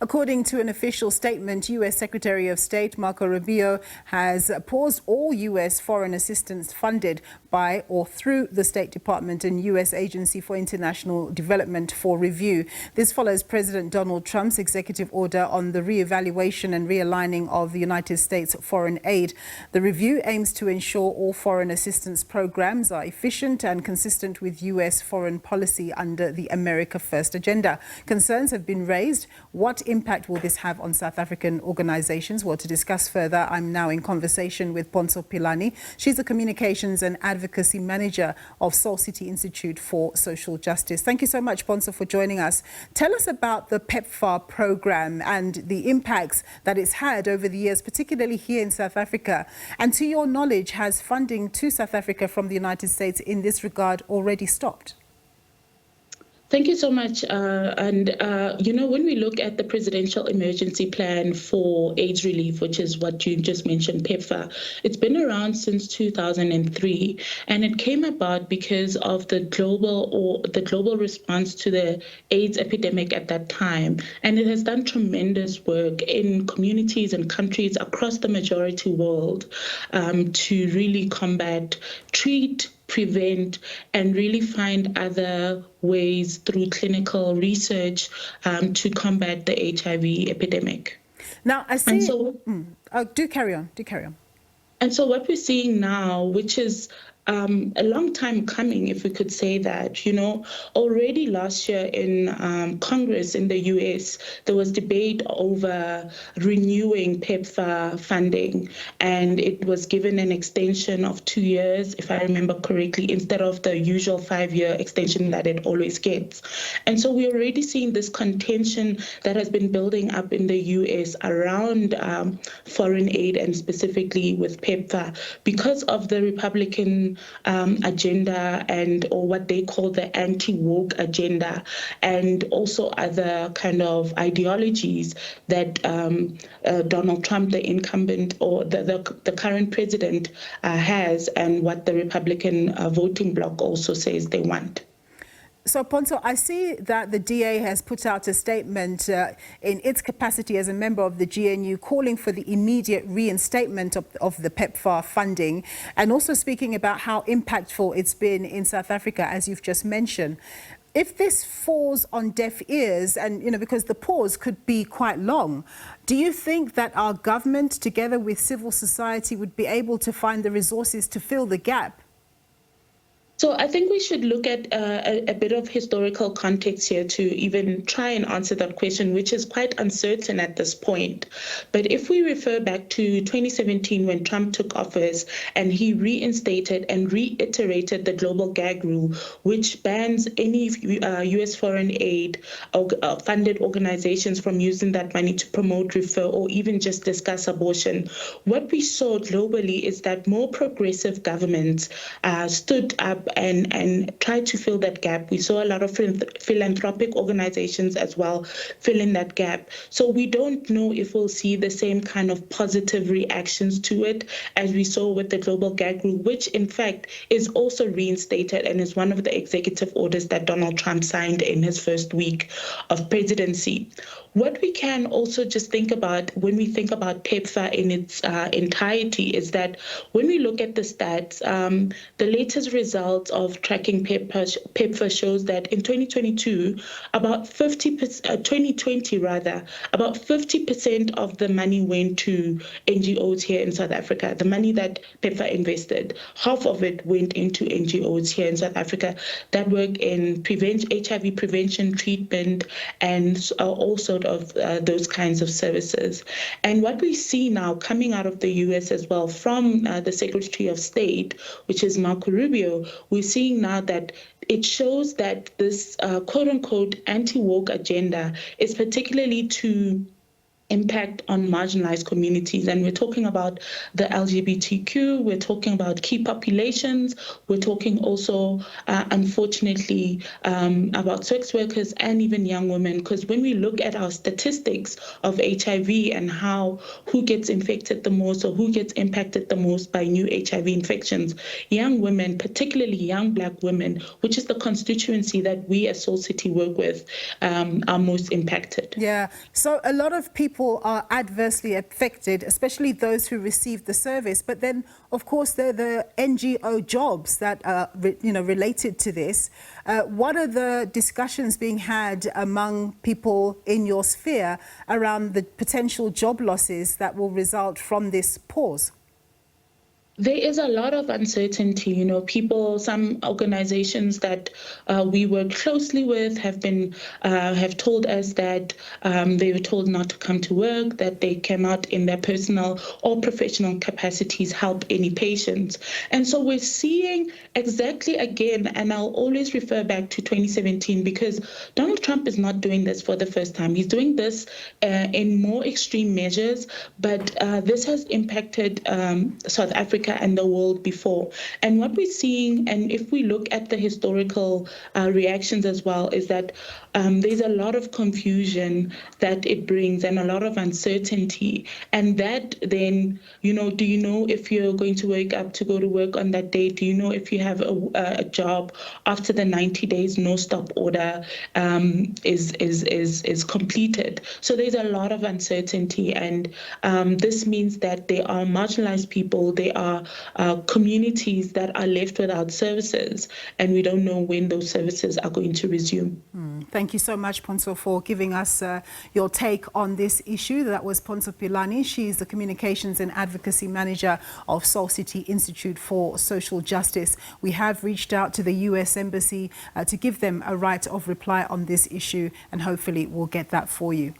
According to an official statement, U.S. Secretary of State Marco Rubio has paused all U.S. foreign assistance funded by or through the State Department and U.S. Agency for International Development for review. This follows President Donald Trump's executive order on the reevaluation and realigning of the United States foreign aid. The review aims to ensure all foreign assistance programs are efficient and consistent with U.S. foreign policy under the America First agenda. Concerns have been raised. What impact will this have on South African organizations? Well, to discuss further, I'm now in conversation with Pontsho Pilane. She's the Communications and Advocacy Manager of Seoul City Institute for Social Justice. Thank you so much, Pontsho, for joining us. Tell us about the PEPFAR program and the impacts that it's had over the years, particularly here in South Africa. And to your knowledge, has funding to South Africa from the United States in this regard already stopped? Thank you so much. When we look at the Presidential Emergency Plan for AIDS Relief, which is what you just mentioned, PEPFAR, it's been around since 2003, and it came about because of the global response to the AIDS epidemic at that time. And it has done tremendous work in communities and countries across the majority world to really combat, treat, prevent, and really find other ways through clinical research to combat the HIV epidemic. Now, I see. Do carry on. And so what we're seeing now, which is a long time coming, if we could say that, already last year in Congress in the US, there was debate over renewing PEPFAR funding, and it was given an extension of 2 years, if I remember correctly, instead of the usual 5-year extension that it always gets. And so we're already seeing this contention that has been building up in the US around foreign aid, and specifically with PEPFAR, because of the Republican agenda or what they call the anti-woke agenda, and also other kind of ideologies that Donald Trump, the incumbent or the current president, has, and what the Republican voting bloc also says they want. So, Pontsho, I see that the DA has put out a statement in its capacity as a member of the GNU calling for the immediate reinstatement of the PEPFAR funding, and also speaking about how impactful it's been in South Africa, as you've just mentioned. If this falls on deaf ears, and because the pause could be quite long, do you think that our government, together with civil society, would be able to find the resources to fill the gap? So I think we should look at a bit of historical context here to even try and answer that question, which is quite uncertain at this point. But if we refer back to 2017, when Trump took office and he reinstated and reiterated the global gag rule, which bans any U.S. foreign aid funded organizations from using that money to promote, refer, or even just discuss abortion, what we saw globally is that more progressive governments stood up and try to fill that gap. We saw a lot of philanthropic organizations as well fill in that gap. So we don't know if we'll see the same kind of positive reactions to it as we saw with the global gag rule, which in fact is also reinstated and is one of the executive orders that Donald Trump signed in his first week of presidency. What we can also just think about when we think about PEPFAR in its entirety is that when we look at the stats, the latest results of tracking PEPFAR shows that in 2020 about 50% of the money went to NGOs here in South Africa. The money that PEPFAR invested, half of it went into NGOs here in South Africa that work in HIV prevention, treatment, and also of those kinds of services. And what we see now coming out of the US as well from the Secretary of State, which is Marco Rubio, we're seeing now that it shows that this quote-unquote anti-woke agenda is particularly to impact on marginalized communities. And we're talking about the LGBTQ, we're talking about key populations, we're talking also, unfortunately, about sex workers and even young women. Because when we look at our statistics of HIV and who gets infected the most or who gets impacted the most by new HIV infections, young women, particularly young Black women, which is the constituency that we as Soul City work with, are most impacted. Yeah, so a lot of people are adversely affected, especially those who receive the service. But then, of course, there are the NGO jobs that are, related to this. What are the discussions being had among people in your sphere around the potential job losses that will result from this pause? There is a lot of uncertainty. Some organizations that we work closely with have told us that they were told not to come to work, that they cannot, in their personal or professional capacities, help any patients. And so we're seeing exactly again, and I'll always refer back to 2017 because Donald Trump is not doing this for the first time. He's doing this in more extreme measures, but this has impacted South Africa and the world before. And what we're seeing, and if we look at the historical reactions as well, is that there's a lot of confusion that it brings and a lot of uncertainty. And that then, do you know if you're going to wake up to go to work on that day? Do you know if you have a job after the 90 days no stop order is completed? So there's a lot of uncertainty, and this means that there are marginalized people, there are communities that are left without services, and we don't know when those services are going to resume. Thank you so much, Pontsho, for giving us your take on this issue. That was Pontsho Pilane. She is the Communications and Advocacy Manager of Soul City Institute for Social Justice. We have reached out to the US Embassy to give them a right of reply on this issue, and hopefully we'll get that for you.